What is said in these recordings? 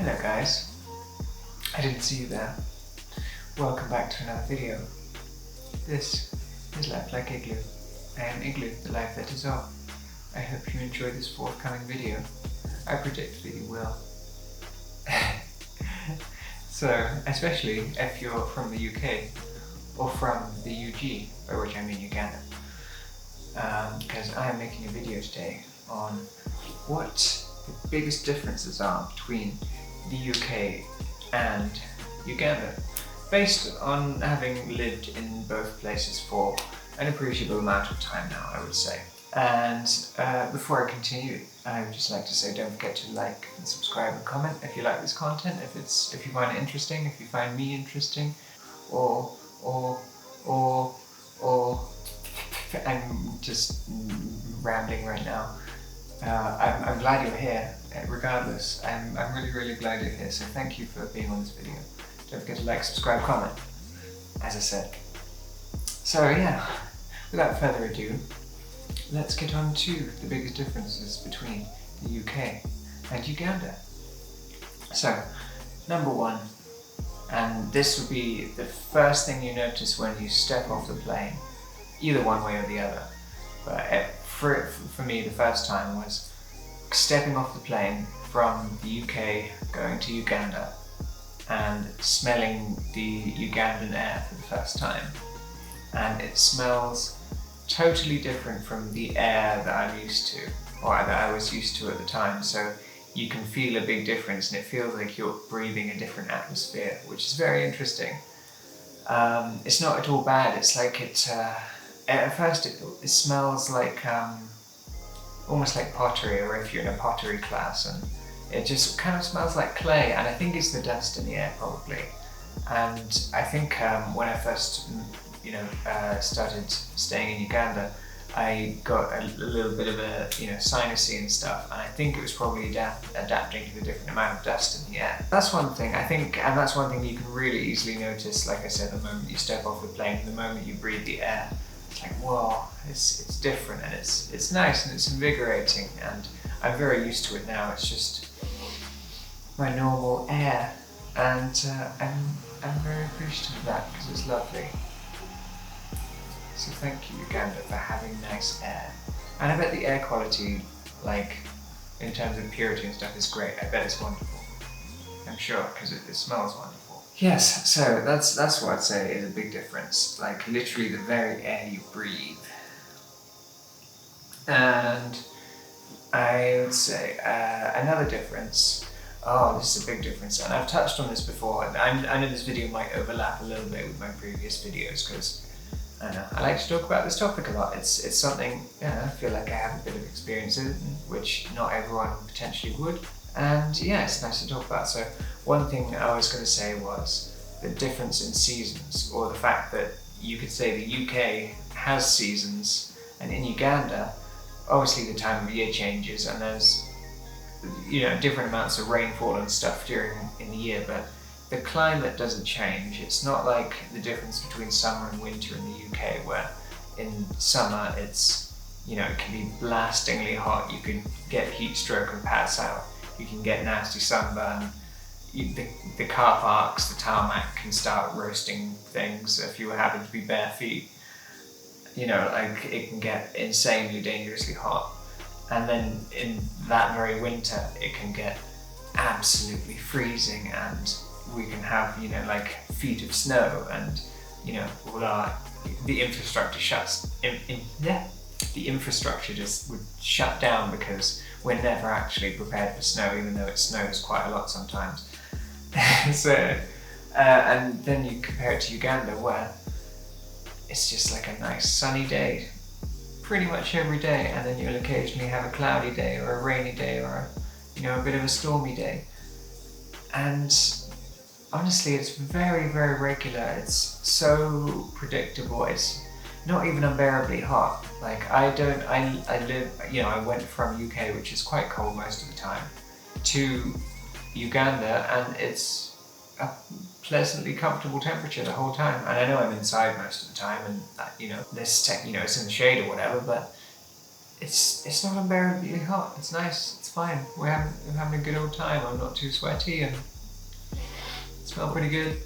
Hello guys, I didn't see you there. Welcome back to another video. This is Life Like Igloo. I am Igloo, the life that is all. I hope you enjoy this forthcoming video. I predict that you will. So, especially if you're from the UK or from the UG, by which I mean Uganda. Because I am making a video today on what the biggest differences are between the UK and Uganda, based on having lived in both places for an appreciable amount of time now, I would say. And before I continue, I would just like to say don't forget to like and subscribe and comment if you like this content, if you find it interesting, if you find me interesting, or I'm just rambling right now. I'm glad you're here, regardless. I'm really glad you're here, so thank you for being on this video. Don't forget to like, subscribe, comment, as I said. So yeah, without further ado, let's get on to the biggest differences between the UK and Uganda. So, number one, and this would be the first thing you notice when you step off the plane, either one way or the other. But for me, the first time was stepping off the plane from the UK going to Uganda and smelling the Ugandan air for the first time. And it smells totally different from the air that I'm used to, or that I was used to at the time. So you can feel a big difference, and it feels like you're breathing a different atmosphere, which is very interesting. It's not at all bad. It's like at first it smells like almost like pottery, or if you're in a pottery class, and it just kind of smells like clay, and I think it's the dust in the air probably. And I think when I first started staying in Uganda, I got a little bit of a sinusy and stuff, and I think it was probably adapting to the different amount of dust in the air. That's one thing I think, and that's one thing you can really easily notice, like I said, the moment you step off the plane, the moment you breathe the air. It's like, whoa, it's different, and it's nice and it's invigorating, and I'm very used to it now. It's just my normal air, and I'm very appreciative of that because it's lovely. So thank you, Uganda, for having nice air. And I bet the air quality, like in terms of purity and stuff, is great. I bet it's wonderful. I'm sure, because it smells wonderful. Yes, so that's what I'd say is a big difference. Like literally the very air you breathe. And I would say another difference. Oh, this is a big difference, and I've touched on this before. And I know this video might overlap a little bit with my previous videos because I like to talk about this topic a lot. It's something I feel like I have a bit of experience in, which not everyone potentially would. And yeah, it's nice to talk about. So one thing I was going to say was the difference in seasons, or the fact that you could say the UK has seasons, and in Uganda, obviously the time of year changes, and there's different amounts of rainfall and stuff in the year, but the climate doesn't change. It's not like the difference between summer and winter in the UK, where in summer it's, it can be blastingly hot. You can get heat stroke and pass out. You can get nasty sunburn. The car parks, the tarmac can start roasting things if you happen to be bare feet. Like it can get insanely dangerously hot. And then in that very winter, it can get absolutely freezing, and we can have, like feet of snow, and, the infrastructure the infrastructure just would shut down because we're never actually prepared for snow, even though it snows quite a lot sometimes. So, and then you compare it to Uganda, where it's just like a nice sunny day pretty much every day, and then you'll occasionally have a cloudy day or a rainy day or a bit of a stormy day. And honestly, it's very regular. It's so predictable. It's not even unbearably hot. Like I went from UK, which is quite cold most of the time, to Uganda, and it's a pleasantly comfortable temperature the whole time. And I know I'm inside most of the time, and it's in the shade or whatever, but it's not unbearably hot. It's nice. It's fine. We're having a good old time. I'm not too sweaty and smell pretty good.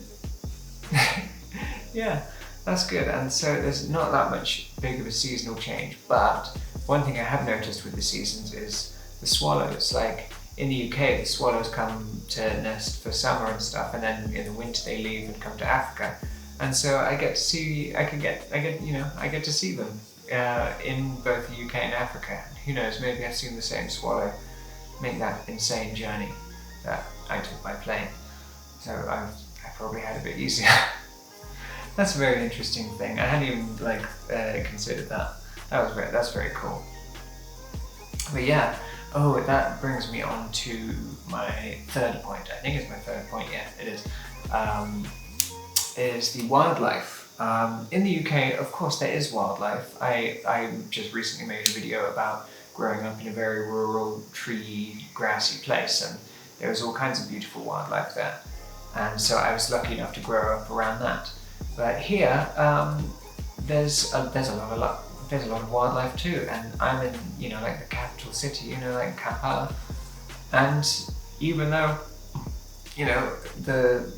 Yeah, that's good. And so there's not that much big of a seasonal change. But one thing I have noticed with the seasons is the swallows. Like in the UK, the swallows come to nest for summer and stuff, and then in the winter they leave and come to Africa. And so I get to see them in both the UK and Africa. Who knows, maybe I've seen the same swallow make that insane journey that I took by plane. So I probably had a bit easier. That's a very interesting thing. I hadn't even considered that. That's very cool. But yeah, that brings me on to my third point. I think it's my third point, yeah, it is. Is the wildlife. In the UK, of course, there is wildlife. I just recently made a video about growing up in a very rural, tree, grassy place, and there was all kinds of beautiful wildlife there. And so I was lucky enough to grow up around that. But here, there's a lot of wildlife too, and I'm in like the capital city, like Kampala, and even though the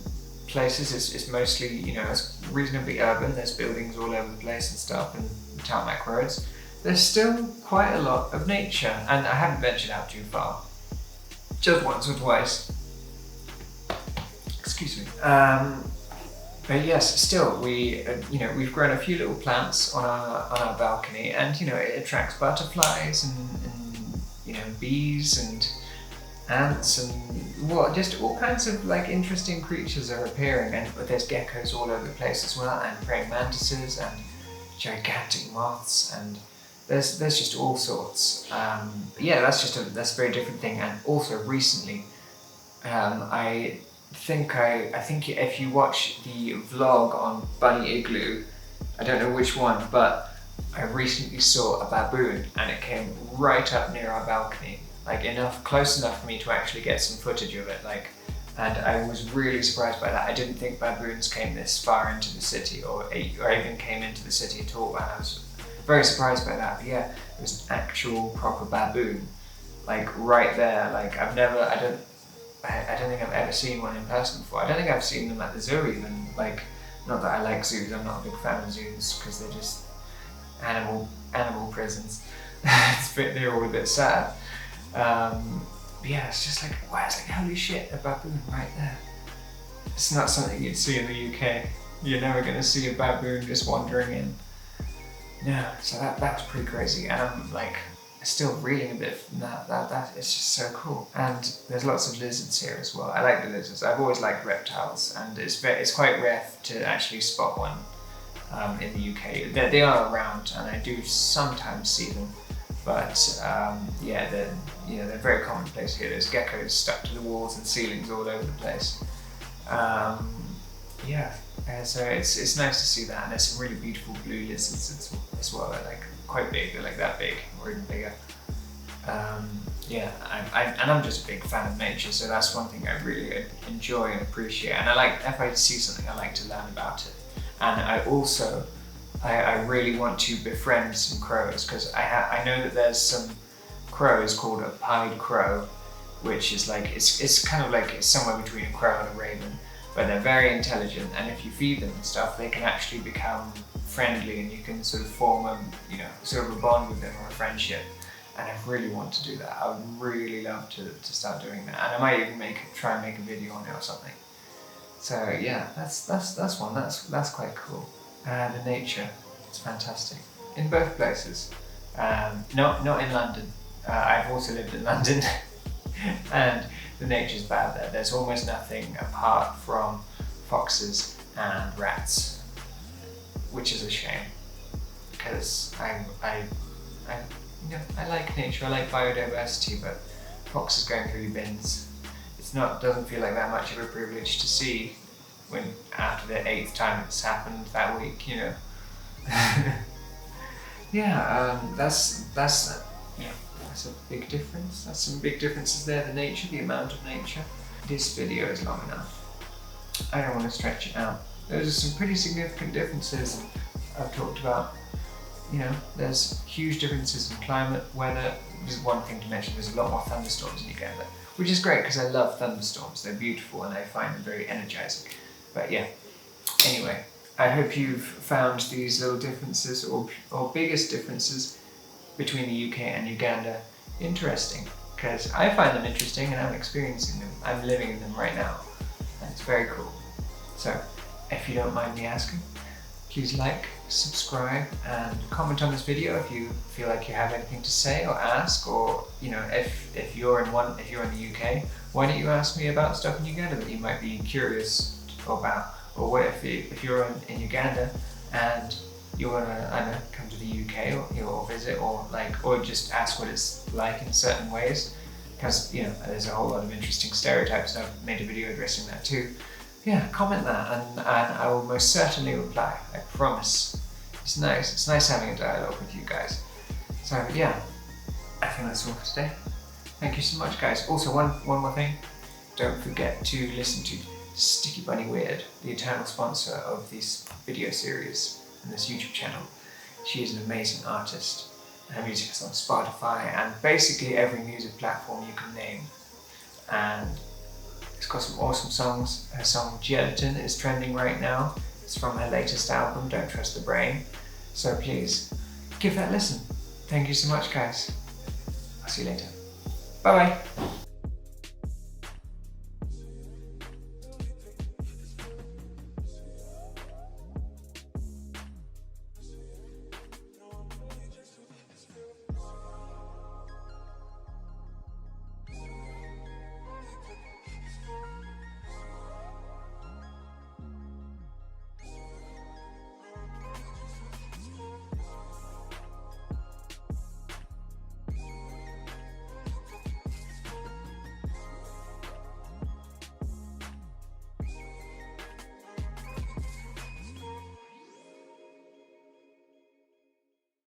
places is mostly it's reasonably urban, there's buildings all over the place and stuff and tarmac roads, there's still quite a lot of nature, and I haven't ventured out too far, just once or twice. Excuse me. But yes, still we've grown a few little plants on our balcony, and it attracts butterflies and bees and ants and just all kinds of like interesting creatures are appearing, and there's geckos all over the place as well, and praying mantises and gigantic moths, and there's just all sorts. Yeah, that's a very different thing. And also recently, I think if you watch the vlog on Bunny Igloo, I don't know which one, but I recently saw a baboon, and it came right up near our balcony, like close enough for me to actually get some footage of it, and I was really surprised by that. I didn't think baboons came this far into the city, or even came into the city at all, and I was very surprised by that. But yeah, it was an actual proper baboon, like right there. Like I don't think I've ever seen one in person before. I don't think I've seen them at the zoo even. Like, not that I like zoos, I'm not a big fan of zoos because they're just animal prisons. They're all a bit sad. Yeah, it's just like, wow, it's like, holy shit, a baboon right there. It's not something you'd see in the UK. You're never going to see a baboon just wandering in. No, so that was pretty crazy, and I'm like still reeling a bit from that. It's just so cool. And there's lots of lizards here as well. I like the lizards. I've always liked reptiles, and it's quite rare to actually spot one in the UK. They are around, and I do sometimes see them. But yeah, they're very commonplace here. There's geckos stuck to the walls and ceilings all over the place. Yeah, so it's nice to see that, and there's some really beautiful blue lizards as well. They're like quite big. They're like that big, or even bigger. Yeah, I'm just a big fan of nature, so that's one thing I really enjoy and appreciate. And if I see something, I like to learn about it. And I really want to befriend some crows, because I know that there's some crows called a pied crow, which is like it's kind of like it's somewhere between a crow and a raven, but they're very intelligent, and if you feed them and stuff, they can actually become friendly, and you can sort of form a bond with them, or a friendship. And I really want to do that. I would really love to start doing that, and I might even try and make a video on it or something. So yeah, that's one. That's quite cool. The nature, it's fantastic in both places. Not in London. I've also lived in London, and the nature's bad there. There's almost nothing apart from foxes and rats, which is a shame, because I like nature. I like biodiversity, but foxes going through bins, doesn't feel like that much of a privilege to see when after the 8th time it's happened that week, Yeah, that's a big difference. That's some big differences there. The nature, the amount of nature. This video is long enough. I don't want to stretch it out. Those are some pretty significant differences I've talked about. you know, there's huge differences in climate, weather. There's one thing to mention, there's a lot more thunderstorms in Uganda, which is great because I love thunderstorms. They're beautiful and I find them very energizing. But yeah, anyway, I hope you've found these little differences or biggest differences between the UK and Uganda interesting, because I find them interesting and I'm experiencing them. I'm living in them right now, and it's very cool. So, if you don't mind me asking, please like, subscribe, and comment on this video if you feel like you have anything to say or ask, or you know, if you're in the UK, why don't you ask me about stuff in Uganda that you might be curious about, or what if you're in Uganda and you want to, I don't know, come to the UK or visit, or just ask what it's like in certain ways, because you know there's a whole lot of interesting stereotypes, and I've made a video addressing that too. Yeah, comment that and I will most certainly reply, I promise. It's nice having a dialogue with you guys. So yeah, I think that's all for today. Thank you so much, guys. Also, one more thing, don't forget to listen to Sticky Bunny Weird, the eternal sponsor of this video series and this YouTube channel. She is an amazing artist. Her music is on Spotify and basically every music platform you can name. And it's got some awesome songs. Her song Gelatin is trending right now. It's from her latest album, Don't Trust the Brain. So please, give that a listen. Thank you so much, guys. I'll see you later. Bye bye.